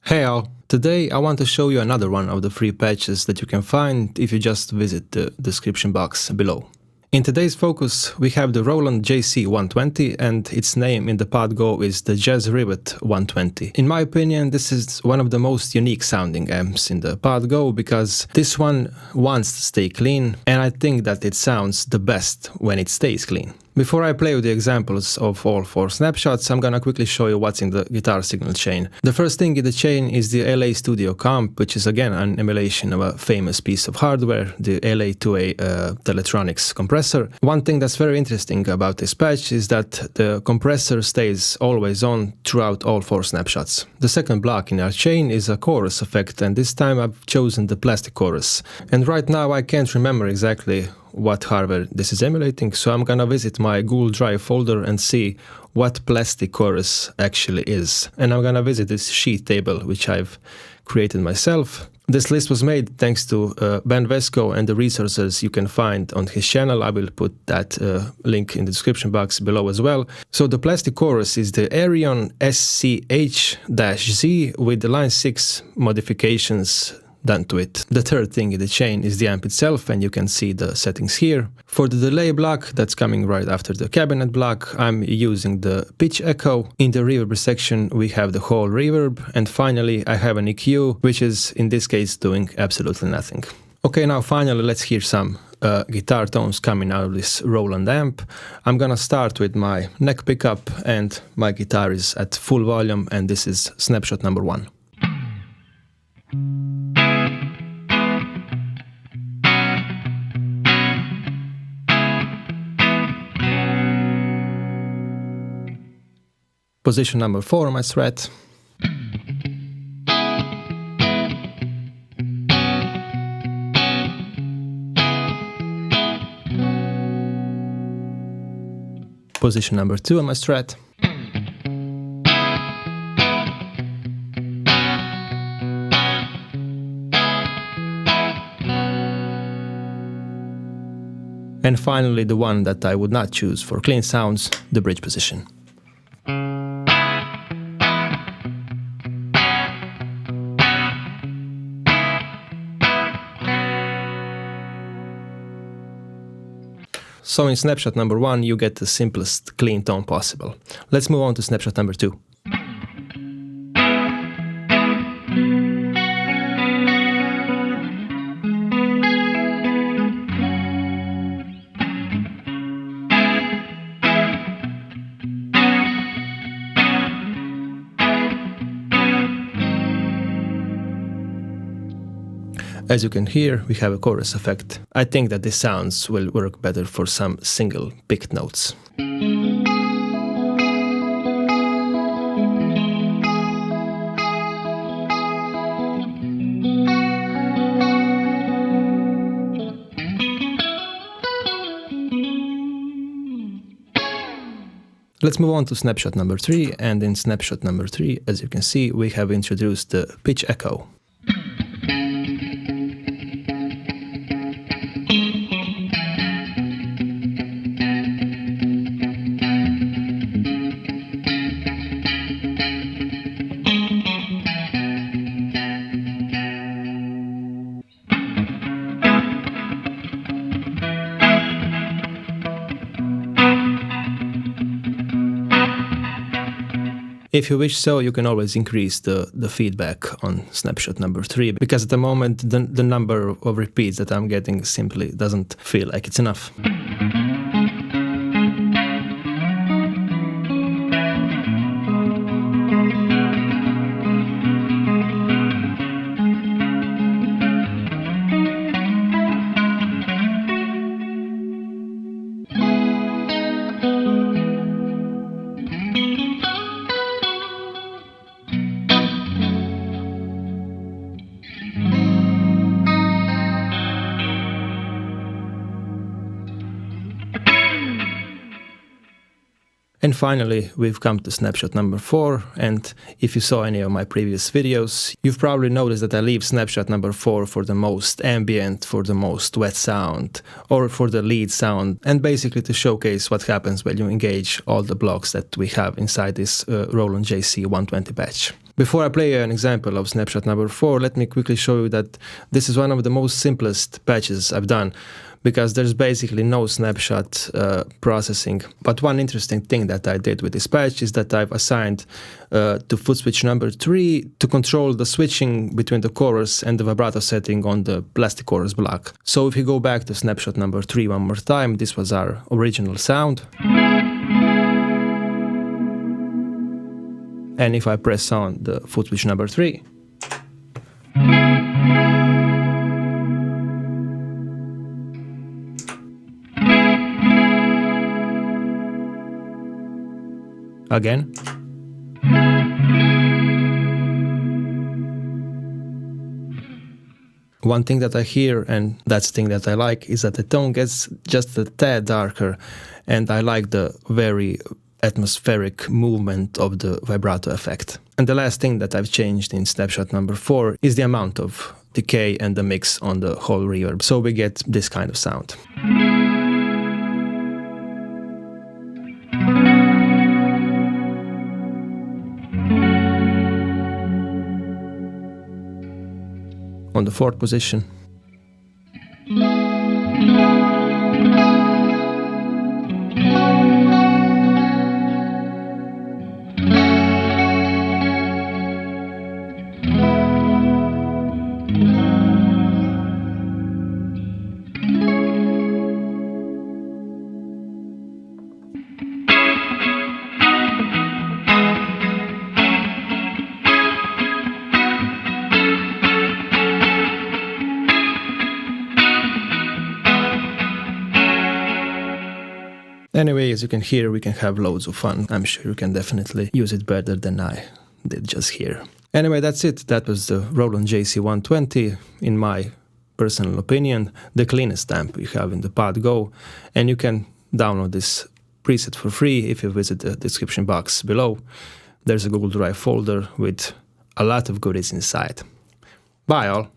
Hey all! Today I want to show you another one of the free patches that you can find if you just visit the description box below. In today's focus we have the ROLAND JC-120 and its name in the pod Go is the Jazz Rivet 120. In my opinion this is one of the most unique sounding amps in the pod Go because this one wants to stay clean and I think that it sounds the best when it stays clean. Before I play with the examples of all 4 snapshots, I'm gonna quickly show you what's in the guitar signal chain. The first thing in the chain is the LA Studio comp, which is again an emulation of a famous piece of hardware, the LA2A Teletronics compressor. One thing that's very interesting about this patch is that the compressor stays always on throughout all 4 snapshots. The second block in our chain is a chorus effect, and this time I've chosen the plastic chorus. And right now I can't remember exactly what hardware this is emulating, so I'm gonna visit my Google Drive folder and see what plastic chorus actually is. And I'm gonna visit this sheet table which I've created myself. This list was made thanks to Ben Vesco and the resources you can find on his channel. I will put that link in the description box below as well. So the plastic chorus is the Arion SCH-Z with the line 6 modifications done to it. The third thing in the chain is the amp itself, and you can see the settings here. For the delay block that's coming right after the cabinet block, I'm using the pitch echo. In the reverb section we have the whole reverb, and finally I have an EQ, which is in this case doing absolutely nothing. Okay, now finally let's hear some guitar tones coming out of this ROLAND amp. I'm gonna start with my neck pickup, and my guitar is at full volume, and this is snapshot number 1. Position number 4 on my Strat. Position number 2 on my Strat. And finally the one that I would not choose for clean sounds, the bridge position. So in snapshot number 1 you get the simplest clean tone possible. Let's move on to snapshot number 2. As you can hear, we have a chorus effect. I think that the sounds will work better for some single picked notes. Let's move on to snapshot number 3, and in snapshot number 3, as you can see, we have introduced the pitch echo. If you wish so, you can always increase the feedback on snapshot number 3, because at the moment the number of repeats that I'm getting simply doesn't feel like it's enough. And finally, we've come to snapshot number 4, and if you saw any of my previous videos, you've probably noticed that I leave snapshot number 4 for the most ambient, for the most wet sound, or for the lead sound, and basically to showcase what happens when you engage all the blocks that we have inside this ROLAND JC-120 patch. Before I play an example of snapshot number 4, let me quickly show you that this is one of the most simplest patches I've done, because there's basically no snapshot processing. But one interesting thing that I did with this patch is that I've assigned to foot switch number 3 to control the switching between the chorus and the vibrato setting on the plastic chorus block. So if you go back to snapshot number 3 one more time, this was our original sound. And if I press on the foot switch number 3, again, one thing that I hear, and that's the thing that I like, is that the tone gets just a tad darker, and I like the very atmospheric movement of the vibrato effect. And the last thing that I've changed in snapshot number 4 is the amount of decay and the mix on the whole reverb, so we get this kind of sound. On the 4th position. Anyway, as you can hear, we can have loads of fun. I'm sure you can definitely use it better than I did just here. Anyway, that's it. That was the Roland JC-120, in my personal opinion, the cleanest amp we have in the Pod Go. And you can download this preset for free if you visit the description box below. There's a Google Drive folder with a lot of goodies inside. Bye all!